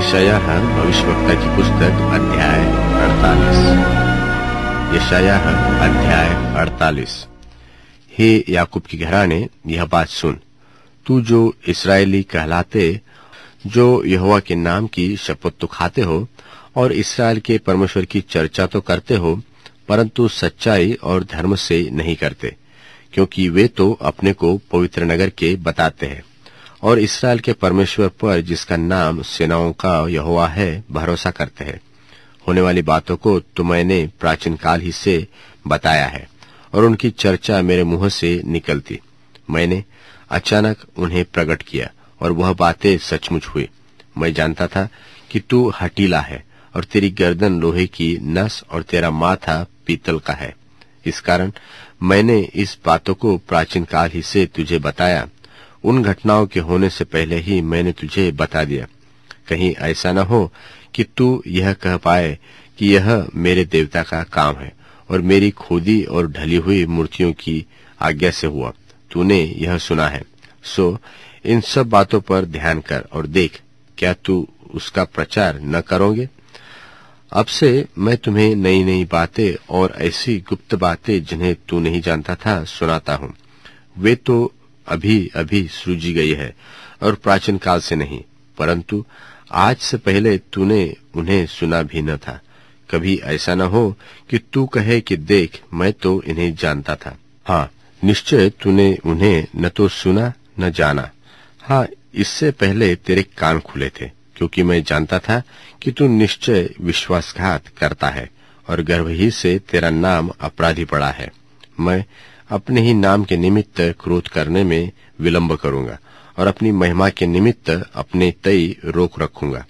यशायाह भविष्यवक्ता की पुस्तक अध्याय 48। यशायाह अध्याय 48। हे याकूब की घराने, यह बात सुन, तू जो इस्राएली कहलाते, जो यहोवा के नाम की शपथ तो खाते हो और इस्राएल के परमेश्वर की चर्चा तो करते हो, परंतु सच्चाई और धर्म से नहीं करते, क्योंकि वे तो अपने को पवित्र नगर के बताते हैं और इस्राएल के परमेश्वर पर, जिसका नाम सेनाओं का यहोवा है, भरोसा करते हैं। होने वाली बातों को तो मैंने प्राचीन काल ही से बताया है और उनकी चर्चा मेरे मुंह से निकलती। मैंने अचानक उन्हें प्रकट किया और वह बातें सचमुच हुई। मैं जानता था कि तू हठीला है और तेरी गर्दन लोहे की नस और तेरा माथा पीतल का है। इस कारण मैंने इस बातों को प्राचीन काल ही से तुझे बताया। उन घटनाओं के होने से पहले ही मैंने तुझे बता दिया, कहीं ऐसा न हो कि तू यह कह पाए कि यह मेरे देवता का काम है और मेरी खोदी और ढली हुई मूर्तियों की आज्ञा से हुआ। तूने यह सुना है, सो इन सब बातों पर ध्यान कर और देख, क्या तू उसका प्रचार न करोगे? अब से मैं तुम्हें नई नई बातें और ऐसी गुप्त बातें जिन्हें तू नहीं जानता था सुनाता हूँ। वे तो अभी अभी सृजी गई है और प्राचीन काल से नहीं, परंतु आज से पहले तूने उन्हें सुना भी न था। कभी ऐसा न हो कि तू कहे कि देख, मैं तो इन्हें जानता था। हाँ, निश्चय तूने उन्हें न तो सुना न जाना। हाँ, इससे पहले तेरे कान खुले थे, क्योंकि मैं जानता था कि तू निश्चय विश्वासघात करता है और गर्भ ही से तेरा नाम अपराधी पड़ा है। मैं अपने ही नाम के निमित्त क्रोध करने में विलंब करूंगा और अपनी महिमा के निमित्त अपने तय रोक रखूंगा।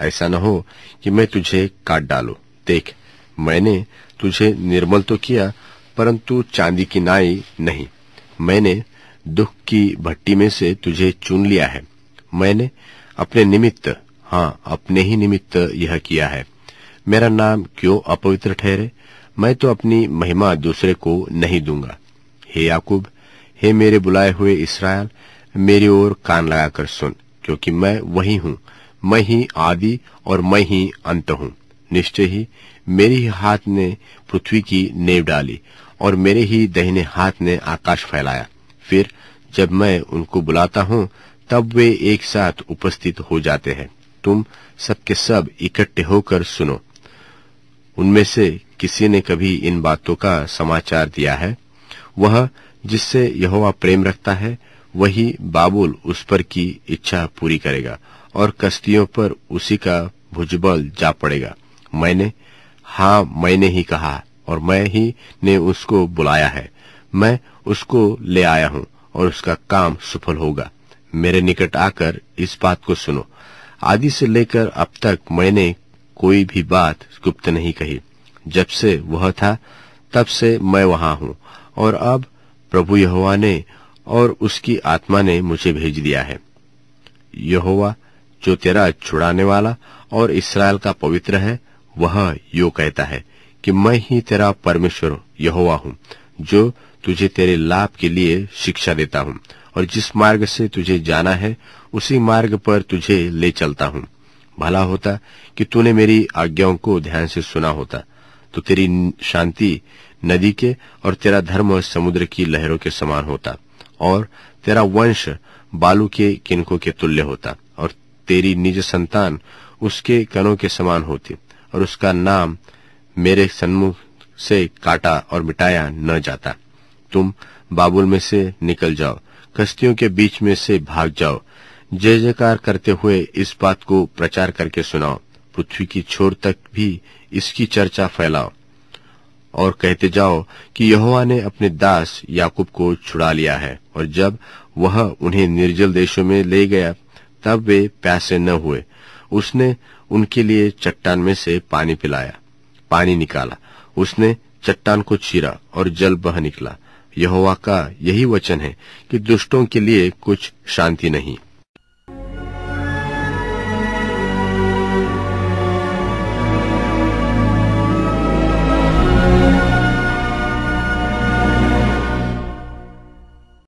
ऐसा न हो कि मैं तुझे काट डालूं। देख, मैंने तुझे निर्मल तो किया, परंतु चांदी की नाई नहीं। मैंने दुख की भट्टी में से तुझे चुन लिया है। मैंने अपने निमित्त, हाँ, अपने ही निमित्त यह किया है। मेरा नाम क्यों अपवित्र ठहरे? मैं तो अपनी महिमा दूसरे को नहीं दूंगा। हे याकूब, हे मेरे बुलाए हुए इस्राएल, मेरी ओर कान लगाकर सुन, क्योंकि मैं वही हूँ। मैं ही आदि और मैं ही अंत हूँ। निश्चय ही मेरे ही हाथ ने पृथ्वी की नींव डाली और मेरे ही दाहिने हाथ ने आकाश फैलाया। फिर जब मैं उनको बुलाता हूँ, तब वे एक साथ उपस्थित हो जाते हैं। तुम सबके सब इकट्ठे होकर सुनो। उनमें से किसी ने कभी इन बातों का समाचार दिया है? वह जिससे यहोवा प्रेम रखता है, वही बाबुल उस पर की इच्छा पूरी करेगा और कश्तियों पर उसी का भुजबल जा पड़ेगा। मैंने ही कहा और मैं ही ने उसको बुलाया है। मैं उसको ले आया हूँ और उसका काम सफल होगा। मेरे निकट आकर इस बात को सुनो। आदि से लेकर अब तक मैंने कोई भी बात गुप्त नहीं कही। जब से वह था, तब से मैं वहां हूँ और अब प्रभु यहोवा ने और उसकी आत्मा ने मुझे भेज दिया है। यहोवा जो तेरा छुड़ाने वाला और इस्राएल का पवित्र है, वह यो कहता है कि मैं ही तेरा परमेश्वर यहोवा हूँ, जो तुझे तेरे लाभ के लिए शिक्षा देता हूँ और जिस मार्ग से तुझे जाना है, उसी मार्ग पर तुझे ले चलता हूँ। भला होता कि तूने मेरी आज्ञाओं को ध्यान से सुना होता, तो तेरी शांति नदी के और तेरा धर्म समुद्र की लहरों के समान होता और तेरा वंश बालू के किनकों के तुल्य होता और तेरी निज संतान उसके कणों के समान होती और उसका नाम मेरे सन्मुख से काटा और मिटाया न जाता। तुम बाबुल में से निकल जाओ, कश्तियों के बीच में से भाग जाओ। जय जयकार करते हुए इस बात को प्रचार करके सुनाओ। पृथ्वी की छोर तक भी इसकी चर्चा फैलाओ और कहते जाओ कि यहोवा ने अपने दास याकूब को छुड़ा लिया है और जब वह उन्हें निर्जल देशों में ले गया, तब वे प्यासे न हुए। उसने उनके लिए चट्टान में से पानी निकाला। उसने चट्टान को चीरा और जल बह निकला। यहोवा का यही वचन है कि दुष्टों के लिए कुछ शांति नहीं।